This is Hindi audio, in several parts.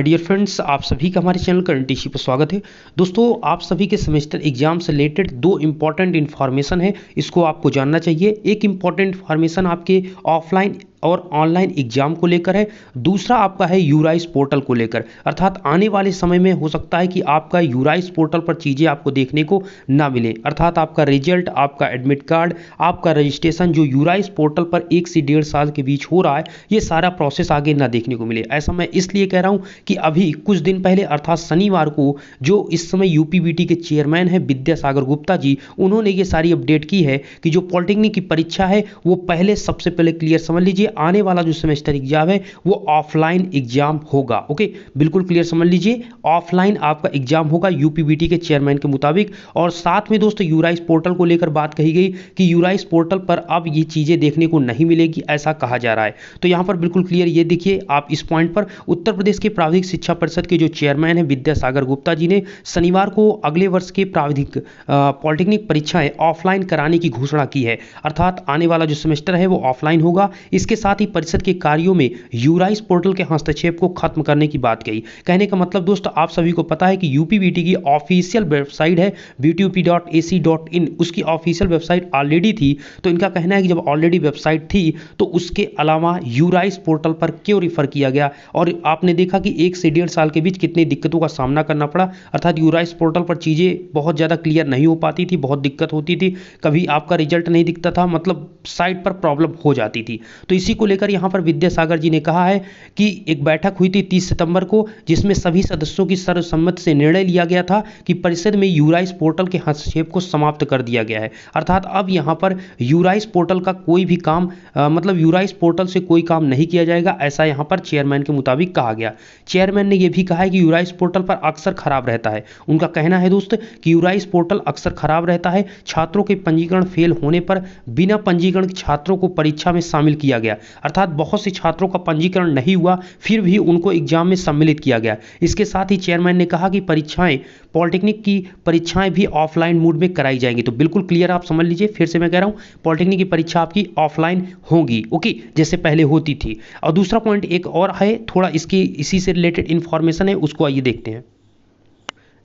माय डियर फ्रेंड्स, आप सभी का हमारे चैनल करंट टीसी पर स्वागत है। दोस्तों, आप सभी के सेमेस्टर एग्जाम से रिलेटेड दो इंपॉर्टेंट इन्फॉर्मेशन है, इसको आपको जानना चाहिए। एक इंपॉर्टेंट इन्फॉर्मेशन आपके ऑफलाइन और ऑनलाइन एग्जाम को लेकर है, दूसरा आपका है यूराइस पोर्टल को लेकर। अर्थात आने वाले समय में हो सकता है कि आपका यूराइस पोर्टल पर चीज़ें आपको देखने को ना मिले, अर्थात आपका रिजल्ट, आपका एडमिट कार्ड, आपका रजिस्ट्रेशन जो यूराइस पोर्टल पर 1 से 1.5 साल के बीच हो रहा है, ये सारा प्रोसेस आगे ना देखने को मिले। ऐसा मैं इसलिए कह रहा हूँ कि अभी कुछ दिन पहले अर्थात शनिवार को जो इस समय यूपीबीटी के चेयरमैन हैं विद्यासागर गुप्ता जी, उन्होंने ये सारी अपडेट की है कि जो पॉलिटेक्निक की परीक्षा है वो पहले सबसे पहले क्लियर समझ लीजिए, आने वाला जो सेमेस्टर एग्जाम है वो ऑफलाइन एग्जाम होगा। ओके, बिल्कुल क्लियर समझ लीजिए, ऑफलाइन आपका एग्जाम होगा यूपीबीटी के चेयरमैन के मुताबिक। और साथ में दोस्तों यूराइस पोर्टल को लेकर बात कही गई कि यूराइस पोर्टल पर अब ये चीजें देखने को नहीं मिलेगी, ऐसा कहा जा रहा है। तो यहां पर बिल्कुल क्लियर ये देखिए आप इस पॉइंट पर, उत्तर प्रदेश के प्राविधिक शिक्षा परिषद के जो चेयरमैन है विद्यासागर गुप्ता जी ने शनिवार को अगले वर्ष के प्राविधिक पॉलिटेक्निक परीक्षाएं ऑफलाइन कराने की घोषणा की है। अर्थात आने वाला जो सेमेस्टर है वो ऑफलाइन होगा। इसके साथ ही परिषद के कार्यों में यूराइस पोर्टल के हस्तक्षेप को खत्म करने की बात कही। कहने का मतलब दोस्तों, आप सभी को पता है कि यूपीबीटी की ऑफिशियल वेबसाइट है btup.ac.in, उसकी ऑफिशियल वेबसाइट ऑलरेडी थी। तो इनका कहना है कि जब ऑलरेडी वेबसाइट थी तो उसके अलावा यूराइस पोर्टल पर क्यों रिफर किया गया। और आपने देखा कि 1 से 1.5 साल के बीच कितनी दिक्कतों का सामना करना पड़ा, अर्थात यूराइस पोर्टल पर चीज़ें बहुत ज़्यादा क्लियर नहीं हो पाती थी, बहुत दिक्कत होती थी, कभी आपका रिजल्ट नहीं दिखता था, मतलब साइट पर प्रॉब्लम हो जाती थी। तो इसी को लेकर यहाँ पर विद्यासागर जी ने कहा है कि एक बैठक हुई थी 30 सितंबर को, जिसमें सभी सदस्यों की सर्वसम्मति से निर्णय लिया गया था कि परिषद में यूराइस पोर्टल के हस्तक्षेप को समाप्त कर दिया गया है। अर्थात अब यहाँ पर यूराइस पोर्टल का कोई भी काम मतलब यूराइस पोर्टल से कोई काम नहीं किया जाएगा, ऐसा यहाँ पर चेयरमैन के मुताबिक कहा गया। चेयरमैन ने यह भी कहा है कि यूराइस पोर्टल पर अक्सर खराब रहता है। उनका कहना है दोस्त कि यूराइस पोर्टल अक्सर खराब रहता है, छात्रों के पंजीकरण फेल होने पर बिना पंजीकरण के छात्रों को परीक्षा में शामिल किया गया, अर्थात बहुत से छात्रों का पंजीकरण नहीं हुआ फिर भी उनको एग्जाम में सम्मिलित किया गया। इसके साथ ही चेयरमैन ने कहा कि परीक्षाएं, पॉलिटेक्निक की परीक्षाएं भी ऑफलाइन मोड में कराई जाएंगी। तो बिल्कुल क्लियर आप समझ लीजिए, फिर से मैं कह रहा हूं, पॉलिटेक्निक की परीक्षा आपकी ऑफलाइन होगी, ओके, जैसे पहले होती थी। और दूसरा पॉइंट एक और है, थोड़ा इसकी इसी से रिलेटेड इंफॉर्मेशन है, उसको आइए देखते हैं।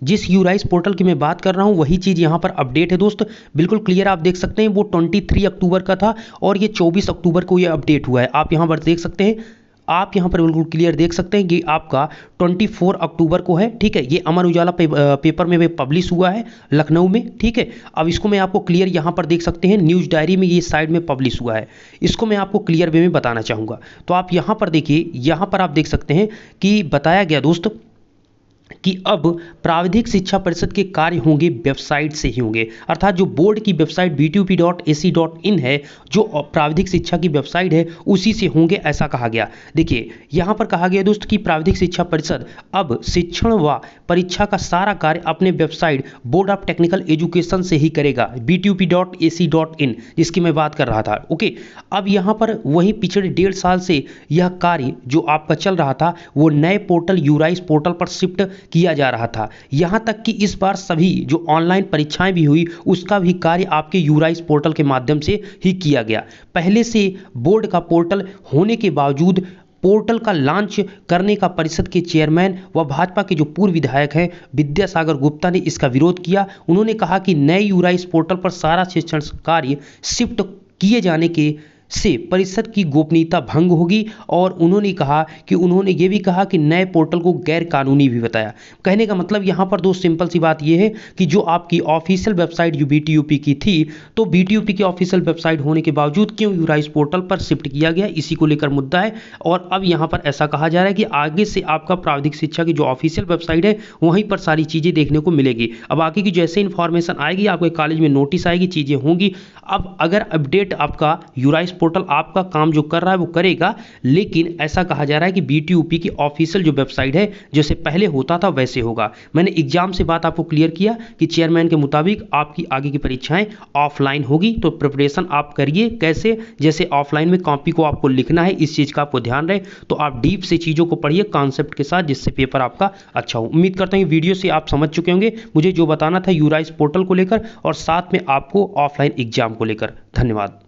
जिस यूराइस पोर्टल की मैं बात कर रहा हूं वही चीज़ यहां पर अपडेट है दोस्त, बिल्कुल क्लियर आप देख सकते हैं। वो 23 अक्टूबर का था और ये 24 अक्टूबर को ये अपडेट हुआ है। आप यहां पर देख सकते हैं, आप यहां पर बिल्कुल क्लियर देख सकते हैं कि आपका 24 अक्टूबर को है, ठीक है। ये अमर उजाला पेपर में पब्लिश हुआ है लखनऊ में, ठीक है। अब इसको मैं आपको क्लियर यहां पर देख सकते हैं, न्यूज़ डायरी में ये साइड में पब्लिश हुआ है। इसको मैं आपको क्लियर वे में बताना चाहूँगा। तो आप यहां पर देखिए, यहां पर आप देख सकते हैं कि बताया गया दोस्त कि अब प्राविधिक शिक्षा परिषद के कार्य होंगे वेबसाइट से ही होंगे, अर्थात जो बोर्ड की वेबसाइट btup.ac.in है, जो प्राविधिक शिक्षा की वेबसाइट है, उसी से होंगे, ऐसा कहा गया। देखिए यहां पर कहा गया दोस्त कि प्राविधिक शिक्षा परिषद अब शिक्षण व परीक्षा का सारा कार्य अपने website board of technical education से ही करेगा, btup.ac.in, जिसकी मैं बात कर रहा था। ओके, अब यहां पर वही पिछले 1.5 साल से यह कार्य जो आपका चल रहा था वो नए पोर्टल यूराइस पोर्टल पर शिफ्ट किया जा रहा था। यहां तक कि इस बार सभी जो ऑनलाइन परीक्षाएं भी हुई उसका भी कार्य आपके यूराइस पोर्टल के माध्यम से ही किया गया। पहले से बोर्ड का पोर्टल होने के बावजूद पोर्टल का लॉन्च करने का परिषद के चेयरमैन व भाजपा के जो पूर्व विधायक हैं विद्यासागर गुप्ता ने इसका विरोध किया। उन्होंने कहा कि नए यूराइस पोर्टल पर सारा शिक्षण कार्य शिफ्ट किए जाने के से परिषद की गोपनीयता भंग होगी। और उन्होंने कहा कि उन्होंने ये भी कहा कि नए पोर्टल को गैर कानूनी भी बताया। कहने का मतलब यहाँ पर दोस्त सिंपल सी बात ये है कि जो आपकी ऑफिशियल वेबसाइट बीटीयूपी की थी, तो बीटीयूपी की ऑफिशियल वेबसाइट होने के बावजूद क्यों यूराइस पोर्टल पर शिफ्ट किया गया, इसी को लेकर मुद्दा है। और अब यहाँ पर ऐसा कहा जा रहा है कि आगे से आपका प्राविधिक शिक्षा की जो ऑफिशियल वेबसाइट है वहीं पर सारी चीज़ें देखने को मिलेगी। अब आगे की जैसे इन्फॉर्मेशन आएगी, आपके कॉलेज में नोटिस आएगी, चीज़ें होंगी। अब अगर अपडेट आपका यूराइस पोर्टल आपका काम जो कर रहा है वो करेगा, लेकिन ऐसा कहा जा रहा है कि बीटीयूपी की ऑफिशियल जो वेबसाइट है जैसे पहले होता था वैसे होगा। मैंने एग्जाम से बात आपको क्लियर किया कि चेयरमैन के मुताबिक आपकी आगे की परीक्षाएं ऑफलाइन होगी। तो प्रिपरेशन आप करिए, कैसे, जैसे ऑफलाइन में कॉपी को आपको लिखना है, इस चीज़ का आपको ध्यान रहे। तो आप डीप से चीज़ों को पढ़िए कॉन्सेप्ट के साथ, जिससे पेपर आपका अच्छा हो। उम्मीद करता हूँ वीडियो से आप समझ चुके होंगे मुझे जो बताना था यूराइस पोर्टल को लेकर और साथ में आपको ऑफलाइन एग्जाम को लेकर। धन्यवाद।